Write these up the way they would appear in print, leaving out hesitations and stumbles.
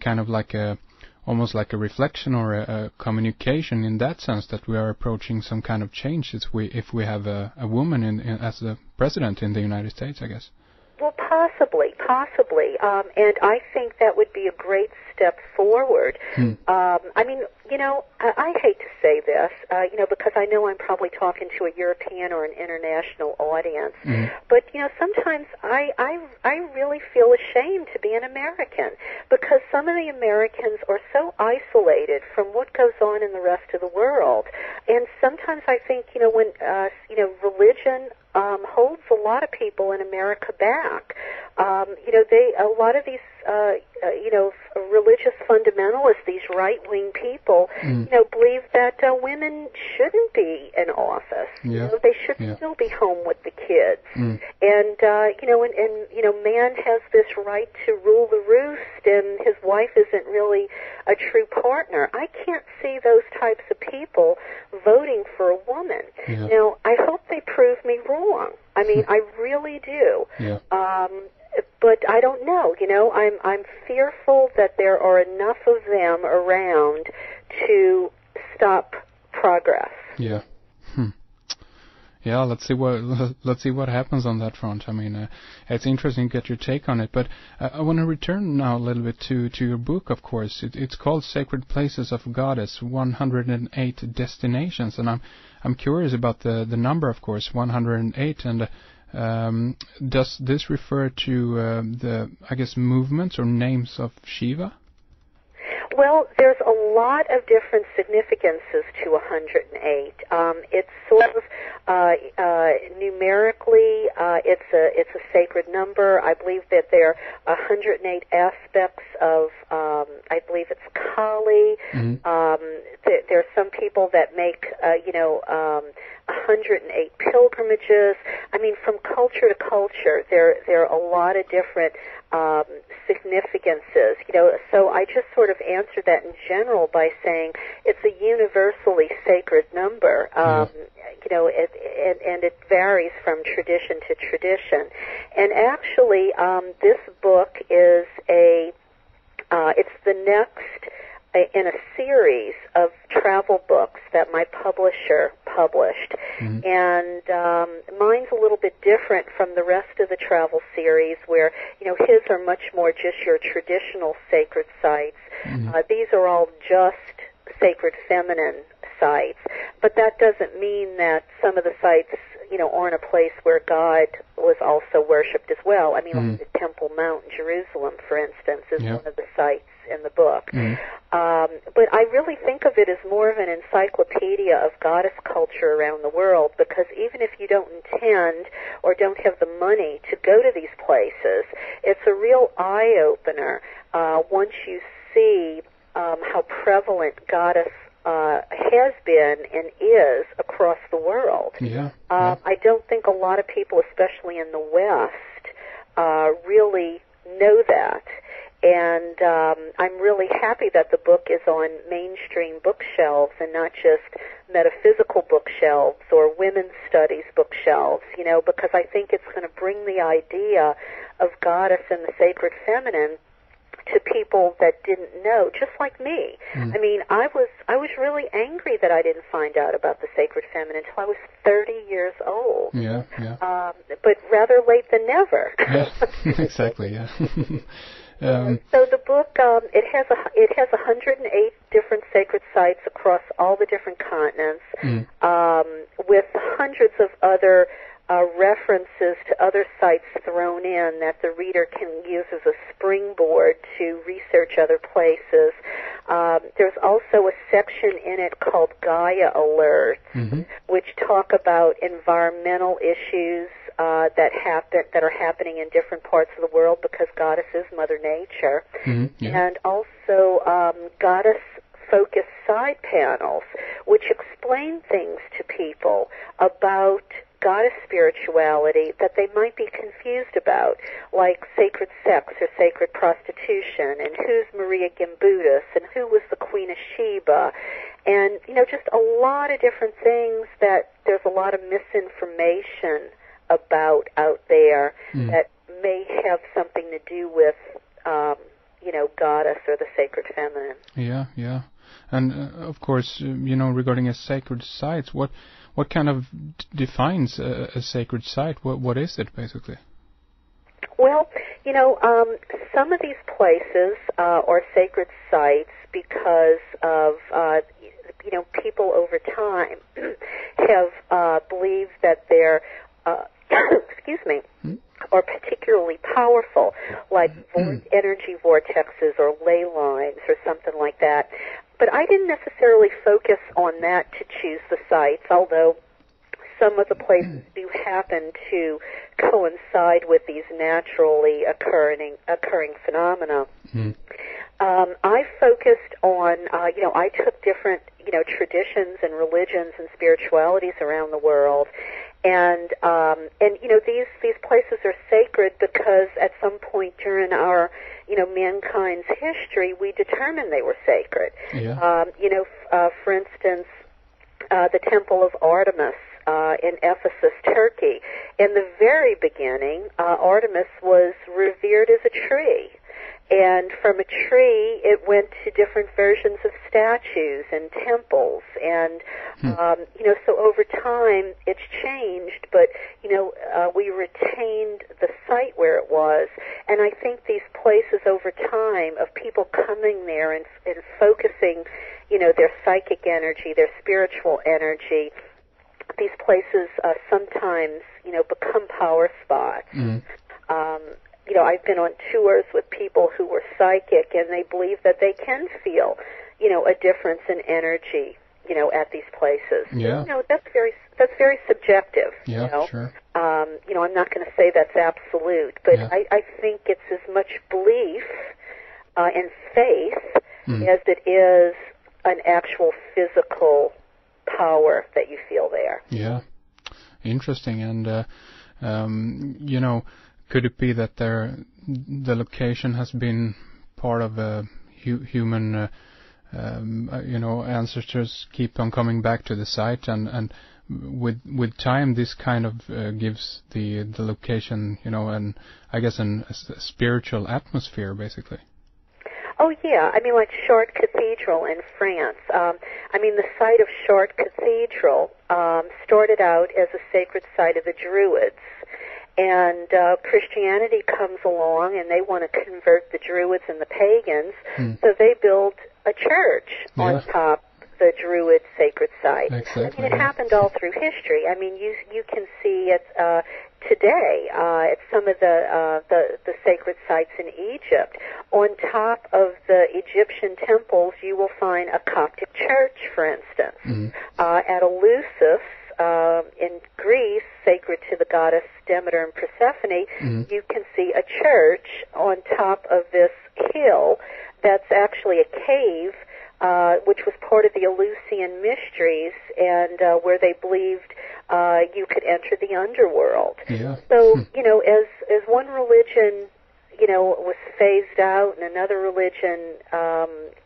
kind of like almost like a reflection or a communication in that sense that we are approaching some kind of change if we have a woman as the president in the United States, I guess. Well, possibly. And I think that would be a great step forward. I mean, I hate to say this, because I know I'm probably talking to a European or an international audience. But, sometimes I really feel ashamed to be an American because some of the Americans are so isolated from what goes on in the rest of the world. And sometimes I think, when, religion holds a lot of people in America back. A lot of these, religious fundamentalists, these right-wing people, believe that women shouldn't be in office. Yeah. They should still be home with the kids. And, man has this right to rule the roost, and his wife isn't really a true partner. I can't see those types of people voting for a woman. Yeah. Now, I hope they prove me wrong. I mean, I really do. Yeah. But I don't know. I'm fearful that there are enough of them around to stop progress. Yeah. Yeah, let's see what happens on that front. I mean, it's interesting to get your take on it. But I want to return now a little bit to your book. Of course, it's called Sacred Places of Goddess: 108 Destinations, and I'm curious about the number, of course, 108. And does this refer to the, I guess, movements or names of Shiva? Well, there's a lot of different significances to 108. It's sort of numerically, it's a sacred number. I believe that there are 108 aspects of, I believe it's Kali. There are some people that make, 108 pilgrimages. I mean, from culture to culture, there are a lot of different significances. So I just sort of answered that in general by saying it's a universally sacred number. And it varies from tradition to tradition. And actually, this book is it's the next in a series of travel books that my publisher published. And mine's a little bit different from the rest of the travel series where, his are much more just your traditional sacred sites. These are all just sacred feminine sites. But that doesn't mean that some of the sites, aren't a place where God was also worshipped as well. I mean, like the Temple Mount in Jerusalem, for instance, is one of the sites in the book. But I really think of it as more of an encyclopedia of goddess culture around the world, because even if you don't intend or don't have the money to go to these places, it's a real eye-opener once you see how prevalent goddess has been and is across the world. I don't think a lot of people, especially in the West, really know that. And I'm really happy that the book is on mainstream bookshelves and not just metaphysical bookshelves or women's studies bookshelves, because I think it's going to bring the idea of goddess and the sacred feminine to people that didn't know, just like me. I mean, I was really angry that I didn't find out about the sacred feminine until I was 30 years old. But rather late than never. Exactly. So the book, it has 108 different sacred sites across all the different continents, with hundreds of other references to other sites thrown in that the reader can use as a springboard to research other places. There's also a section in it called Gaia Alerts, which talk about environmental issues that are happening in different parts of the world, because goddess is Mother Nature, and also goddess-focused side panels, which explain things to people about goddess spirituality that they might be confused about, like sacred sex or sacred prostitution, and who's Maria Gimbutas, and who was the Queen of Sheba, and, just a lot of different things that there's a lot of misinformation about out there that may have something to do with, goddess or the sacred feminine. Yeah, yeah. And of course, regarding a sacred site, what kind of defines a sacred site? What is it basically? Well, some of these places are sacred sites because of people over time have believed that they're excuse me, are particularly powerful, like energy vortexes or ley lines or something like that. But I didn't necessarily focus on that to choose the sites, although some of the places do happen to coincide with these naturally occurring phenomena. I focused on, I took different, traditions and religions and spiritualities around the world, and these places are sacred because at some point during our, mankind's history, we determined they were sacred. Yeah. For instance, the Temple of Artemis in Ephesus, Turkey. In the very beginning, Artemis was revered as a tree. And from a tree, it went to different versions of statues and temples. And, so over time, it's changed, but, we retained the site where it was. And I think these places over time of people coming there and focusing, their psychic energy, their spiritual energy, these places sometimes, become power spots. I've been on tours with people who were psychic, and they believe that they can feel, a difference in energy, at these places. Yeah. That's very subjective. Yeah, sure. I'm not going to say that's absolute, but Yeah. I think it's as much belief and faith as it is an actual physical power that you feel there. Yeah, interesting. And could it be that the location has been part of a human, ancestors keep on coming back to the site, and with time this kind of gives the location, and I guess a spiritual atmosphere, basically. Oh, yeah. Like Chartres Cathedral in France. The site of Chartres Cathedral started out as a sacred site of the Druids. And Christianity comes along, and they want to convert the Druids and the pagans, so they build a church on top of the Druid sacred site. Exactly. It happened all through history. You can see it today at some of the sacred sites in Egypt. On top of the Egyptian temples, you will find a Coptic church, for instance. At Eleusis, in Greece, sacred to the goddess Demeter and Persephone, you can see a church on top of this hill that's actually a cave, which was part of the Eleusinian mysteries, and where they believed you could enter the underworld. Yeah. So, as one religion, was phased out and another religion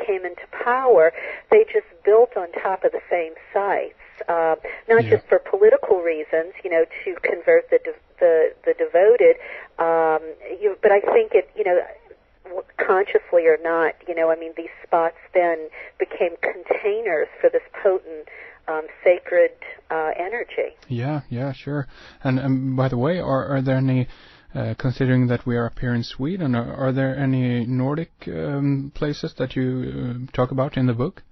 came into power, they just built on top of the same sites. Not just for political reasons, to convert the devoted, but I think it, consciously or not, these spots then became containers for this potent, sacred energy. Yeah, sure. And by the way, are there any, considering that we are up here in Sweden, are there any Nordic places that you talk about in the book?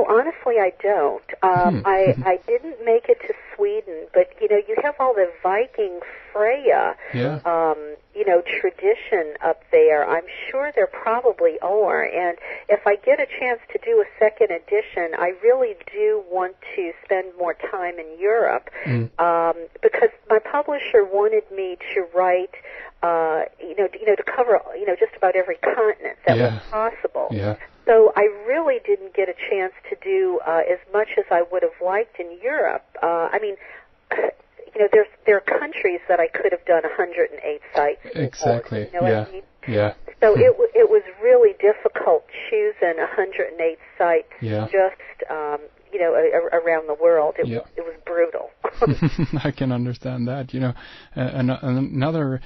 Honestly, I don't. I didn't make it to Sweden, but, you have all the Viking Freya, tradition up there. I'm sure there probably are, and if I get a chance to do a second edition, I really do want to spend more time in Europe, because my publisher wanted me to write, to cover, just about every continent that was possible. Yeah. So I really didn't get a chance to do as much as I would have liked in Europe. There are countries that I could have done 108 sites. Exactly. You know what I mean? Yeah. So it was really difficult choosing 108 sites just around the world. It was brutal. I can understand that. Another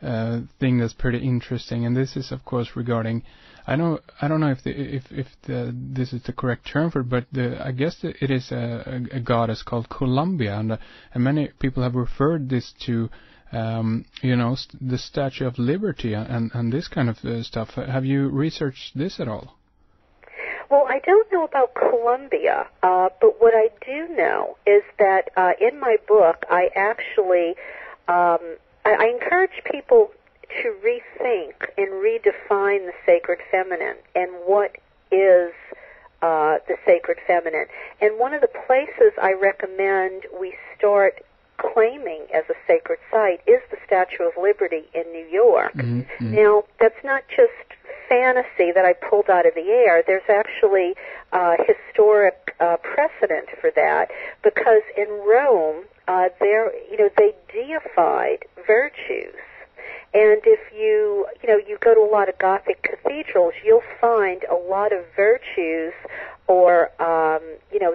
thing that's pretty interesting, and this is of course regarding. I don't know if this is the correct term for it, but I guess it is a goddess called Columbia, and many people have referred this to the Statue of Liberty and this kind of stuff. Have you researched this at all? Well, I don't know about Columbia, but what I do know is that in my book, I actually I encourage people to rethink and redefine the sacred feminine and what is the sacred feminine. And one of the places I recommend we start claiming as a sacred site is the Statue of Liberty in New York. Mm-hmm. Now, that's not just fantasy that I pulled out of the air. There's actually historic precedent for that, because in Rome, they deified virtues. And if you go to a lot of Gothic cathedrals, you'll find a lot of virtues, or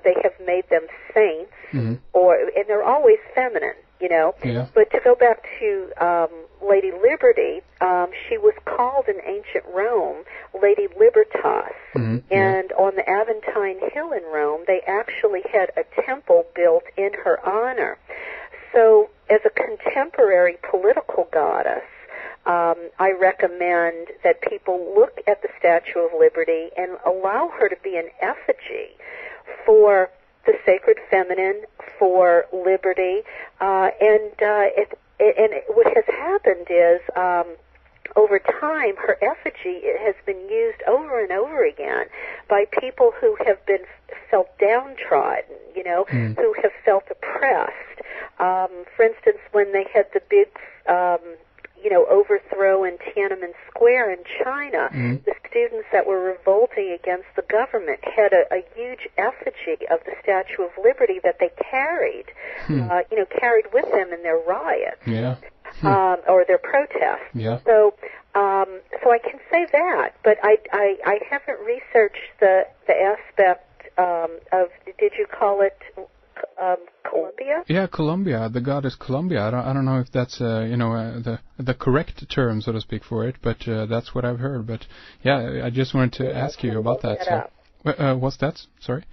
they have made them saints, mm-hmm. And they're always feminine, Yeah. But to go back to Lady Liberty, she was called in ancient Rome Lady Libertas, mm-hmm. And on the Aventine Hill in Rome, they actually had a temple built in her honor. So, as a contemporary political goddess, I recommend that people look at the Statue of Liberty and allow her to be an effigy for the sacred feminine, for liberty, and what has happened is, over time, her effigy has been used over and over again by people who have felt downtrodden, who have felt oppressed. For instance, when they had the big overthrow in Tiananmen Square in China, the students that were revolting against the government had a huge effigy of the Statue of Liberty that they carried, carried with them in their riots, or their protests. Yeah. So I can say that, but I haven't researched the aspect of, did you call it Columbia? Yeah, Columbia. The goddess Columbia. I don't know if that's the correct term, so to speak, for it, but that's what I've heard. But yeah, I just wanted to ask you about that. So, what's that? Sorry.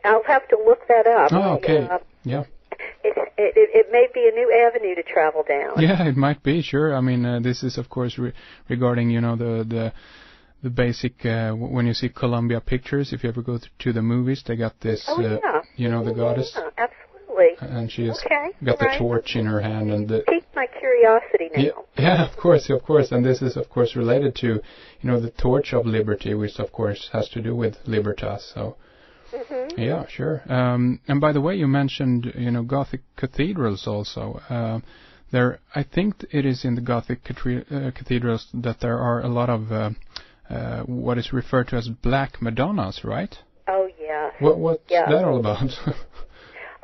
I'll have to look that up. Oh, okay. Yeah. It may be a new avenue to travel down. Yeah, it might be. Sure. I mean, this is of course regarding the basic, when you see Columbia pictures, if you ever go to the movies, they got this, the goddess. Yeah, absolutely. And she's got the torch in her hand. And piqued my curiosity now. Yeah, of course. And this is, of course, related to, the torch of liberty, which, of course, has to do with Libertas. So, yeah, sure. And by the way, you mentioned, Gothic cathedrals also. I think it is in the Gothic cathedrals that there are a lot of what is referred to as Black Madonnas, right? Oh, yeah. What's that all about?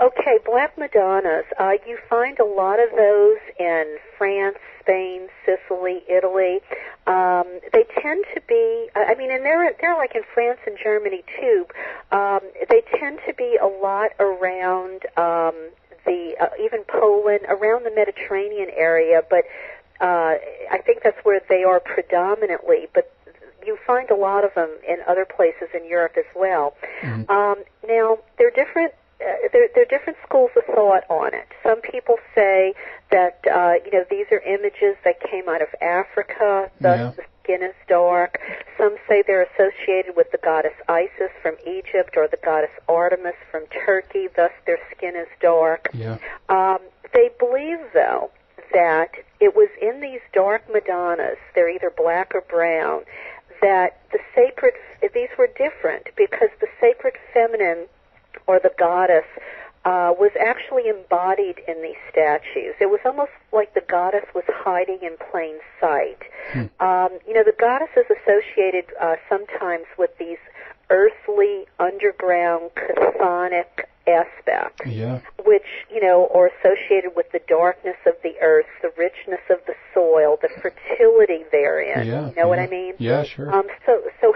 Okay, Black Madonnas. You find a lot of those in France, Spain, Sicily, Italy. They tend to be, and they're like in France and Germany too. They tend to be a lot around even Poland, around the Mediterranean area, but I think that's where they are predominantly, but you find a lot of them in other places in Europe as well. Now, there are different schools of thought on it. Some people say that these are images that came out of Africa, thus the skin is dark. Some say they're associated with the goddess Isis from Egypt or the goddess Artemis from Turkey, thus their skin is dark. They believe, though, that it was in these dark Madonnas, they're either black or brown, that these were different because the sacred feminine, or the goddess, was actually embodied in these statues. It was almost like the goddess was hiding in plain sight. The goddess is associated sometimes with these earthly, underground, chthonic aspects, which, are associated with the darkness of the earth, the richness of the soil, the fertility therein. You know what I mean? Yeah, sure. So